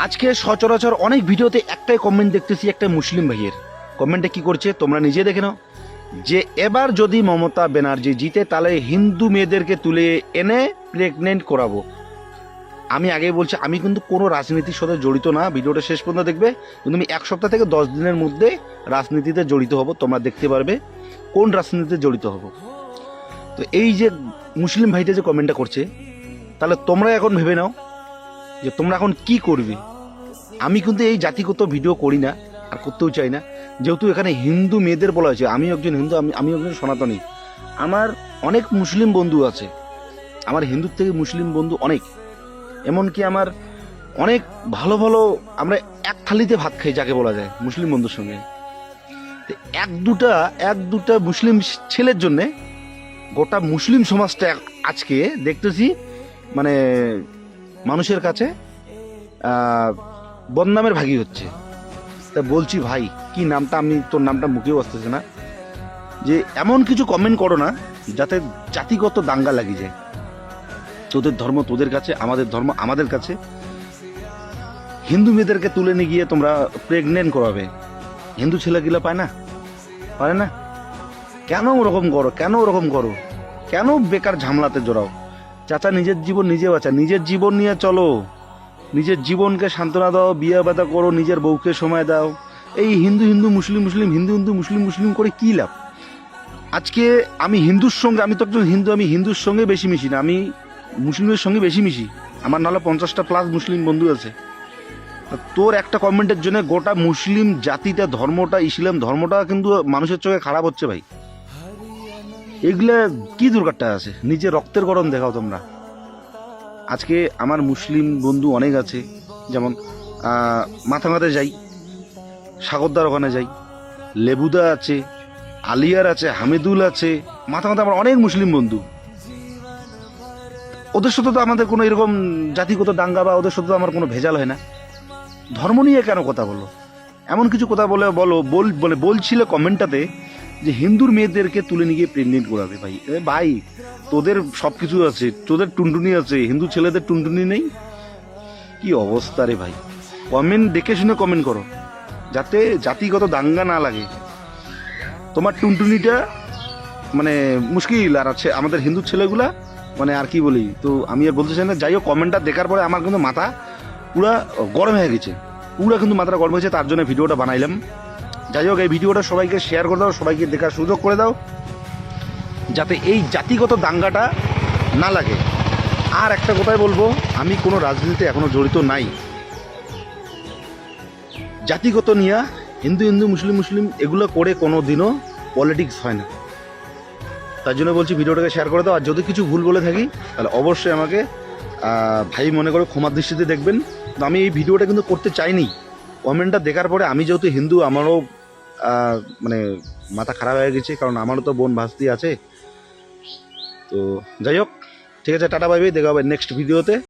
আজকে সচরাচর অনেক ভিডিওতে একটাই কমেন্ট দেখতেছি, একটা মুসলিম ভাইয়ের কমেন্টে কি করছে তোমরা নিজে দেখে নাও, যে এবার যদি মমতা ব্যানার্জি জিতে তাহলে হিন্দু মেয়েদেরকে তুলে এনে প্রেগনেন্ট করাবো। আমি আগেই বলছি, আমি কিন্তু কোনো রাজনীতির সাথে জড়িত না। ভিডিওটা শেষ পর্যন্ত দেখবে, কিন্তু আমি 1 সপ্তাহ থেকে 10 দিনের মধ্যে রাজনীতিতে জড়িত হব, তোমরা দেখতে পারবে কোন রাজনীতিতে জড়িত হব। তো এই যে মুসলিম ভাইটা যে কমেন্টটা করছে, তাহলে তোমরা এখন ভেবে নাও যে তোমরা এখন কি করবে। আমি কিন্তু এই জাতিগত ভিডিও করি না, আর করতেও চাই না, যেহেতু এখানে হিন্দু মেয়েদের বলা হয়েছে। আমি একজন হিন্দু, আমি একজন সনাতনী। আমার অনেক মুসলিম বন্ধু আছে, আমার হিন্দুর থেকে মুসলিম বন্ধু অনেক, এমনকি আমার অনেক ভালো ভালো, আমরা এক থালিতে ভাত খাই যাকে বলা যায় মুসলিম বন্ধুর সঙ্গে। এক দুটা মুসলিম ছেলের জন্যে গোটা মুসলিম সমাজটা আজকে দেখতেছি মানে মানুষের কাছে বদনামের ভাগী হচ্ছে। তা বলছি ভাই, কি নামটা, আমি তোর নামটা মুখেও আসতেছে না, যে এমন কিছু কমেন্ট করো না যাতে জাতিগত দাঙ্গা লাগিয়ে যায়। তোদের ধর্ম তোদের কাছে, আমাদের ধর্ম আমাদের কাছে। হিন্দু মেয়েদেরকে তুলে নিয়ে গিয়ে তোমরা প্রেগনেন্ট করাবে, হিন্দু ছেলেগুলো পায় না, পারে না। কেন ওরকম করো, কেন ওরকম করো, কেন বেকার ঝামলাতে জড়াও? চাচা, নিজের জীবন নিজে বাঁচা, নিজের জীবন নিয়ে চলো, নিজের জীবনকে সান্ত্বনা দাও, বিয়ে বাদা করো, নিজের বউকে সময় দাও। এই হিন্দু হিন্দু মুসলিম মুসলিম হিন্দু হিন্দু মুসলিম মুসলিম করে কি লাভ? আজকে আমি হিন্দুর সঙ্গে, আমি তো একজন হিন্দু, আমি হিন্দুর সঙ্গে বেশি মিশি না, আমি মুসলিমের সঙ্গে বেশি মিশি। আমার নাহলে 50টা প্লাস মুসলিম বন্ধু আছে। তোর একটা কমেন্টের জন্য গোটা মুসলিম জাতিটা, ধর্মটা, ইসলাম ধর্মটা কিন্তু মানুষের চোখে খারাপ হচ্ছে ভাই। এগুলা কি দরকারটা আছে? নিজে রক্তের গরম দেখাও তোমরা। আজকে আমার মুসলিম বন্ধু অনেক আছে, যেমন মাথামাতে যাই, সাগরদার ওখানে যাই, লেবুদা আছে, আলিয়ার আছে, হামিদুল আছে, মাথামাতে আমার অনেক মুসলিম বন্ধু। ওদের সাথে তো আমাদের কোনো এরকম জাতিগত দাঙ্গা বা ওদের সাথে তো আমার কোনো ভেজাল হয় না। ধর্ম নিয়ে কেন কথা বলো? এমন কিছু কথা বলে বলছিল কমেন্টটাতে যে হিন্দুর মেয়েদেরকে তুলে নিয়ে গিয়ে প্রেগনেন্ট করাবে। ভাই ভাই, তোদের সব কিছু আছে, তোদের টুনটুনি আছে, হিন্দু ছেলেদের টুনটুনি নেই? কি অবস্থা রে ভাই! কমেন্ট দেখে শুনে কমেন্ট করো, যাতে জাতিগত দাঙ্গা না লাগে। তোমার টুনটুনিটা মানে মুশকিল, আর আছে আমাদের হিন্দু ছেলেগুলা মানে আর কি বলি, তো আমি আর বলতে চাই না। যাই হোক, কমেন্টটা দেখার পরে আমার কিন্তু মাথা পুরা গরম হয়ে গেছে, পুরা কিন্তু মাথাটা গরম হয়েছে, তার জন্য ভিডিওটা বানাইলাম। যাই হোক, এই ভিডিওটা সবাইকে শেয়ার করে দাও, সবাইকে দেখার সুযোগ করে দাও, যাতে এই জাতিগত দাঙ্গাটা না লাগে। আর একটা কথাই বলবো, আমি কোনো রাজনীতিতে এখনো জড়িত নাই। জাতিগত নিয়ে হিন্দু হিন্দু মুসলিম মুসলিম এগুলো করে কোনো দিনও পলিটিক্স হয় না। তার জন্য বলছি ভিডিওটাকে শেয়ার করে দাও। আর যদি কিছু ভুল বলে থাকি তাহলে অবশ্যই আমাকে ভাই মনে করে ক্ষমার দৃষ্টিতে দেখবেন। তো আমি এই ভিডিওটা কিন্তু করতে চাইনি। কমেন্টটা দেখার পরে আমি যেহেতু হিন্দু, আমারও মানে মাথা খারাপ হয়ে গেছে, কারণ আমারও তো বোন ভাস্তি আছে। তো যাই হোক, ঠিক আছে, টাটা বাই বাই, দেখা হবে নেক্সট ভিডিওতে।